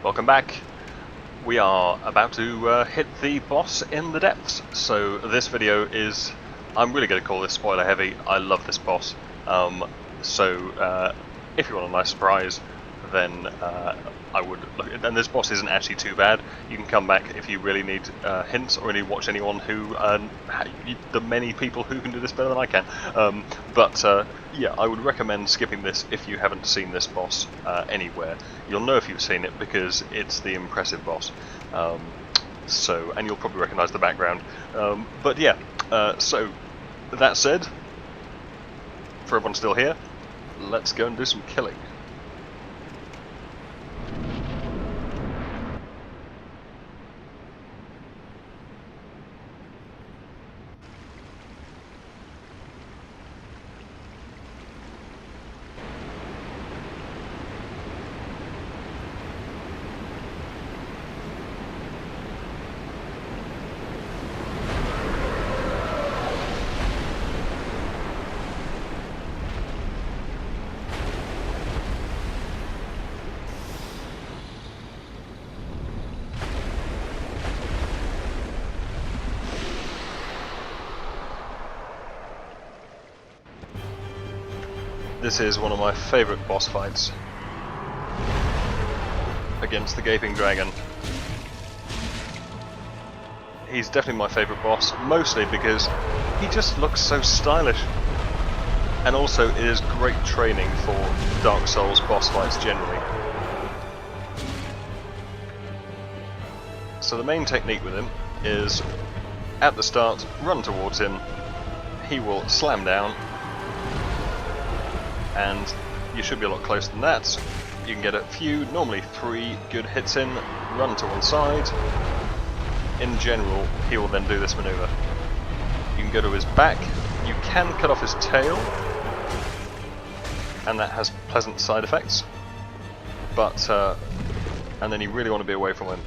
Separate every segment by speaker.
Speaker 1: Welcome back. We are about to hit the boss in the depths. So this video is, I'm really going to call this spoiler heavy. I love this boss. If you want a nice surprise, then I would look at, and this boss isn't actually too bad. You can come back if you really need hints or really watch anyone who, the many people who can do this better than I can. Yeah, I would recommend skipping this if you haven't seen this boss anywhere. You'll know if you've seen it because it's the impressive boss. And you'll probably recognise the background. So that said, for everyone still here, let's go and do some killing. This is one of my favourite boss fights against the Gaping Dragon. He's definitely my favourite boss, mostly because he just looks so stylish. And also it is great training for Dark Souls boss fights generally. So the main technique with him is, at the start, run towards him, he will slam down, and you should be a lot closer than that. You can get a few, normally 3 good hits in, run to one side. In general, he will then do this maneuver. You can go to his back, you can cut off his tail, and that has pleasant side effects. And then you really want to be away from him.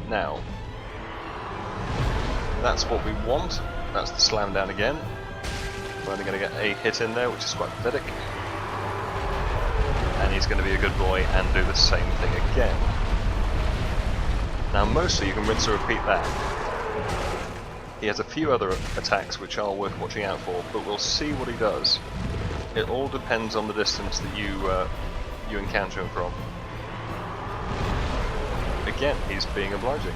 Speaker 1: Now, that's what we want. That's the slam down again. We're only going to get a hit in there, which is quite pathetic. And he's going to be a good boy and do the same thing again. Now mostly you can rinse and repeat that. He has a few other attacks which are worth watching out for, but we'll see what he does. It all depends on the distance that you encounter him from. Again, he's being obliging.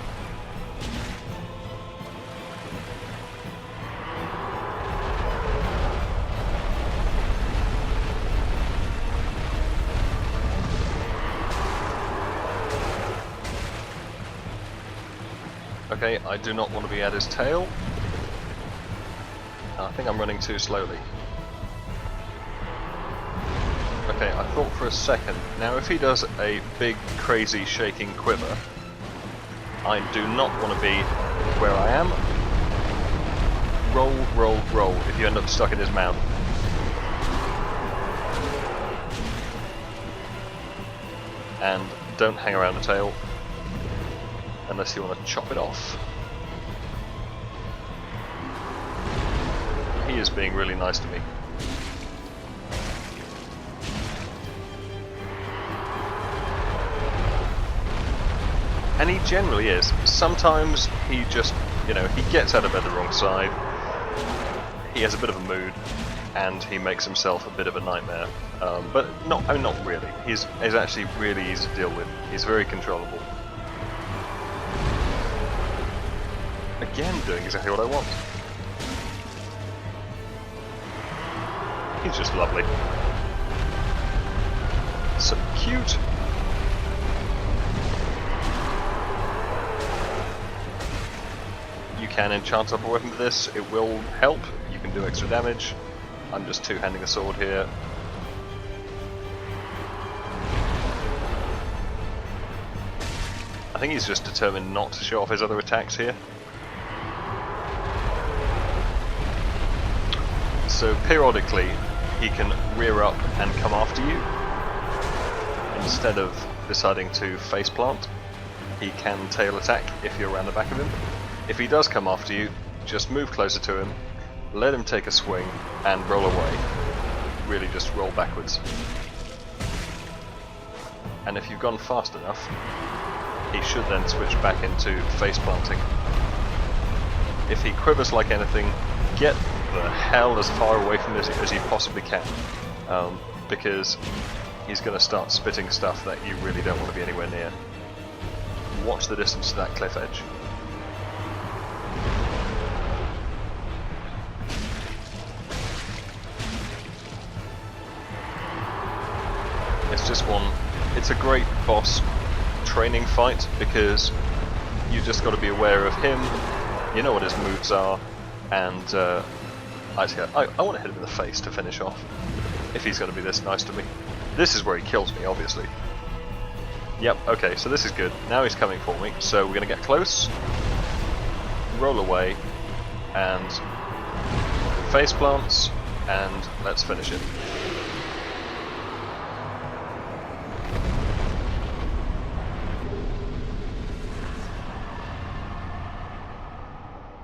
Speaker 1: Okay, I do not want to be at his tail. I think I'm running too slowly. Okay, I thought for a second. Now if he does a big, crazy, shaking quiver, I do not want to be where I am. Roll, roll, roll if you end up stuck in his mouth. And don't hang around the tail unless you want to chop it off. He is being really nice to me. And he generally is. Sometimes he just, he gets out of bed the wrong side, he has a bit of a mood, and he makes himself a bit of a nightmare. But not really. He's actually really easy to deal with. He's very controllable. Again, doing exactly what I want. He's just lovely. So cute. You can enchant up a weapon with this, it will help. You can do extra damage. I'm just two-handing a sword here. I think he's just determined not to show off his other attacks here. So periodically he can rear up and come after you. Instead of deciding to face plant, he can tail attack if you're around the back of him. If he does come after you, just move closer to him, let him take a swing and roll away. Really just roll backwards. and if you've gone fast enough, he should then switch back into face planting. If he quivers like anything, get the hell as far away from this as you possibly can, because he's going to start spitting stuff that you really don't want to be anywhere near. Watch the distance to that cliff edge. It's a great boss training fight because you just got to be aware of him, you know what his moves are, and actually I want to hit him in the face to finish off, if he's going to be this nice to me. This is where he kills me, obviously. Yep, okay, so this is good. Now he's coming for me, so we're going to get close, roll away, and face plants, and let's finish it.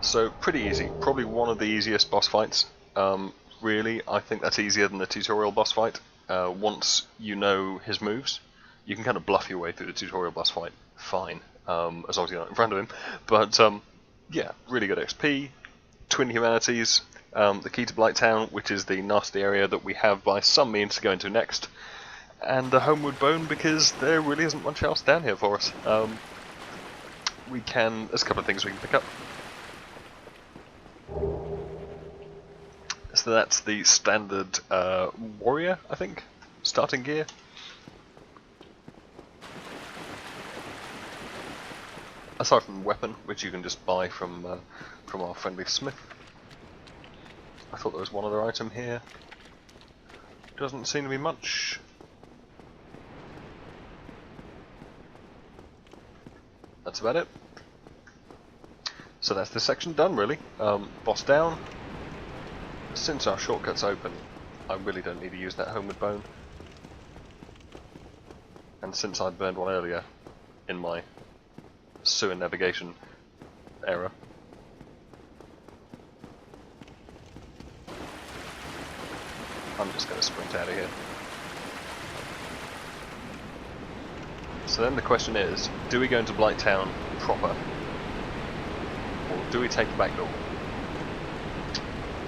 Speaker 1: So pretty easy, probably one of the easiest boss fights. Really, I think that's easier than the tutorial boss fight. Once you know his moves, you can kind of bluff your way through the tutorial boss fight fine, as long as you're not in front of him. But yeah, really good XP, Twin Humanities, the key to Blighttown, which is the nasty area that we have by some means to go into next, and the Homeward Bone, because there really isn't much else down here for us. There's a couple of things we can pick up. So that's the standard warrior, I think, starting gear. Aside from the weapon, which you can just buy from our friendly smith. I thought there was one other item here. Doesn't seem to be much. That's about it. So that's this section done, really. Boss down. Since our shortcut's open, I really don't need to use that Homeward Bone. And since I burned one earlier in my sewer navigation error, I'm just going to sprint out of here. So then the question is, do we go into Blighttown proper? Or do we take the back door?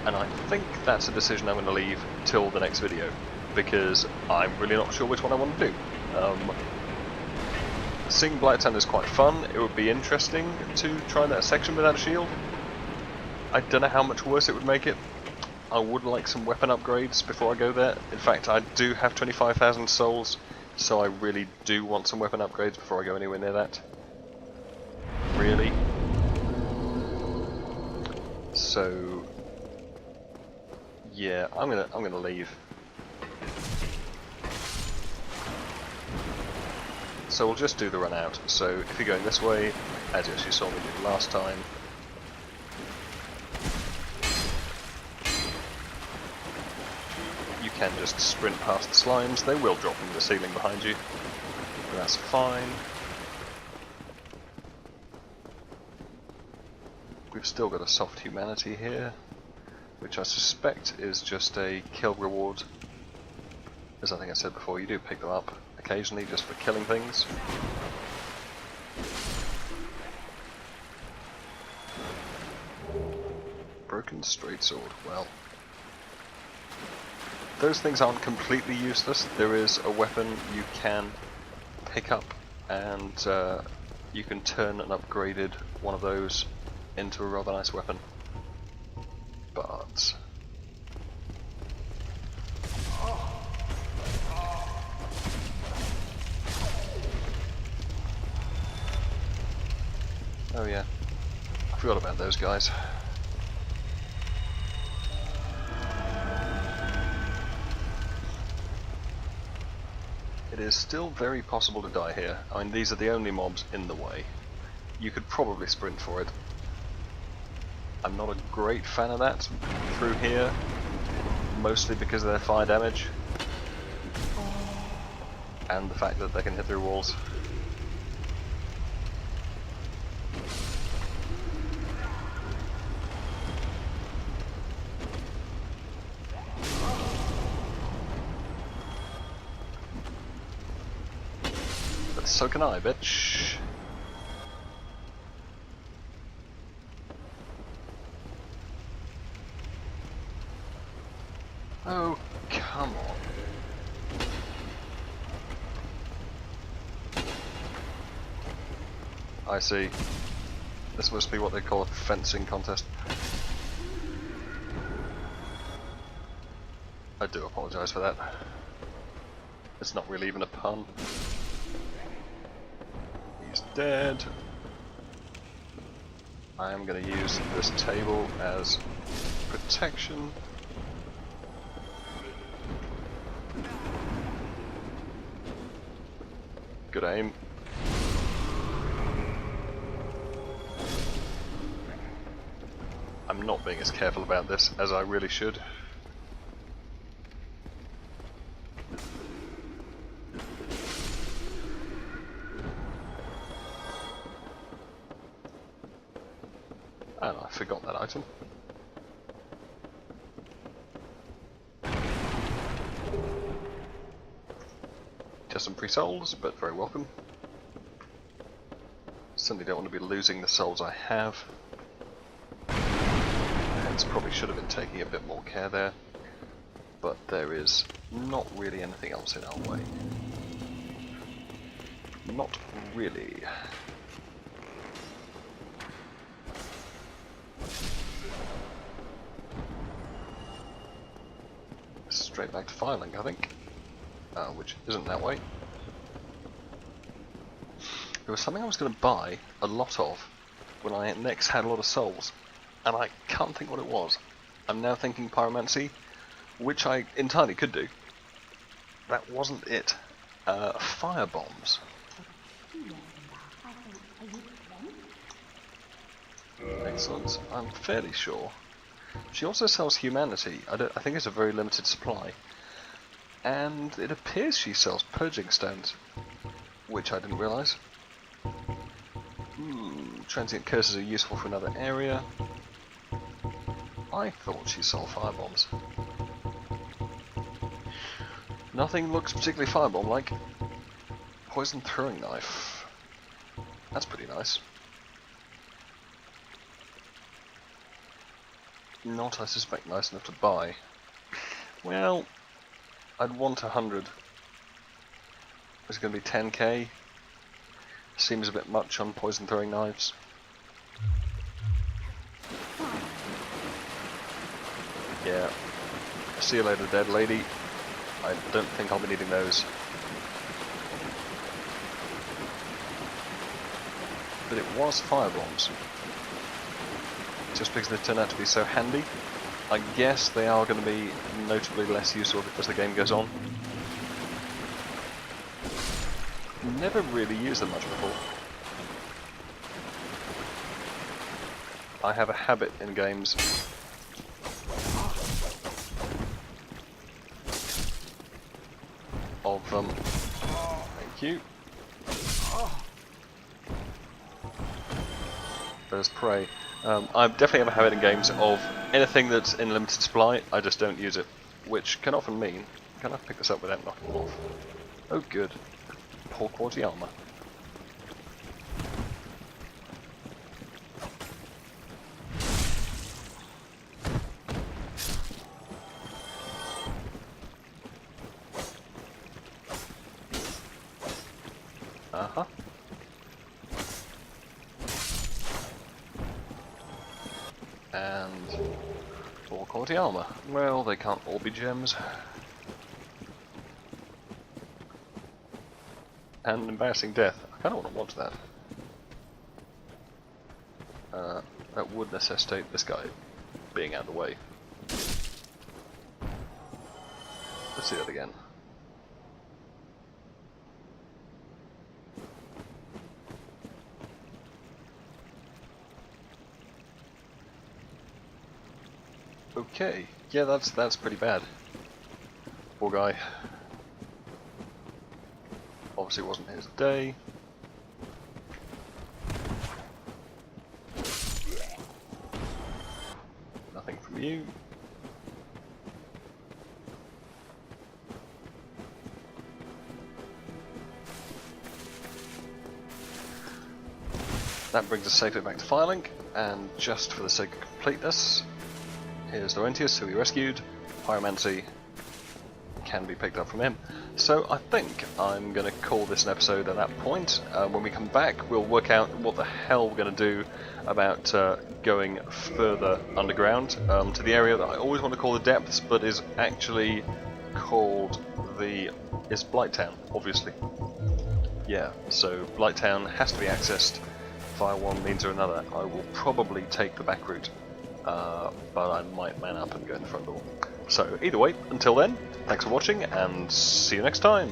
Speaker 1: And I think that's a decision I'm going to leave till the next video, because I'm really not sure which one I want to do. Seeing Blighttown is quite fun. It would be interesting to try that section without a shield. I don't know how much worse it would make it. I would like some weapon upgrades before I go there. In fact, I do have 25,000 souls, so I really do want some weapon upgrades before I go anywhere near that. Really. So yeah, I'm gonna leave. So we'll just do the run out. So if you're going this way, as you actually saw me do last time, you can just sprint past the slimes. They will drop from the ceiling behind you, but that's fine. We've still got a soft humanity here, which I suspect is just a kill reward. As I think I said before, you do pick them up occasionally just for killing things. Broken straight sword, well. Those things aren't completely useless. There is a weapon you can pick up, and you can turn an upgraded one of those into a rather nice weapon. But oh yeah, I forgot about those guys. It is still very possible to die here. I mean, these are the only mobs in the way. You could probably sprint for it. I'm not a great fan of that through here, mostly because of their fire damage and the fact that they can hit through walls. So can I, bitch. Oh, come on. I see. This must be what they call a fencing contest. I do apologise for that. It's not really even a pun. He's dead. I am going to use this table as protection. Good aim. I'm not being as careful about this as I really should. And I forgot that item. Just some free souls, but very welcome. Certainly don't want to be losing the souls I have. Hence probably should have been taking a bit more care there. But there is not really anything else in our way. Not really. Straight back to Firelink, I think. Which isn't that way. There was something I was going to buy a lot of when I next had a lot of souls, and I can't think what it was. I'm now thinking pyromancy, which I entirely could do. That wasn't it. Fire bombs. Excellent. I'm fairly sure. She also sells humanity. I think it's a very limited supply. And it appears she sells purging stones, which I didn't realise. Transient curses are useful for another area. I thought she sold firebombs. Nothing looks particularly firebomb-like. Poison throwing knife. That's pretty nice. Not, I suspect, nice enough to buy. Well, I'd want 100. It's going to be 10k. Seems a bit much on poison throwing knives. Yeah. See you later, dead lady. I don't think I'll be needing those. But it was firebombs. Just because they turn out to be so handy. I guess they are going to be notably less useful as the game goes on. Never really used them much before. I have a habit in games of thank you. There's prey. I definitely have a habit in games of anything that's in limited supply, I just don't use it, which can often mean, can I pick this up without knocking it off? Oh good. Poor quality armor. Uh-huh. And poor quality armor. Well, they can't all be gems. And embarrassing death. I kind of want to watch that. That would necessitate this guy being out of the way. Let's see that again. Okay, yeah, that's pretty bad. Poor guy. Obviously it wasn't his day. Nothing from you. that brings us safely back to Firelink, and just for the sake of completeness, here's Laurentius, who we rescued. Pyromancy can be picked up from him. So I think I'm going to call this an episode at that point. When we come back, we'll work out what the hell we're going to do about going further underground to the area that I always want to call the depths, but is actually called is Blighttown, obviously. Yeah, so Blighttown has to be accessed via one means or another. I will probably take the back route, but I might man up and go in the front door. So either way, until then, thanks for watching and see you next time!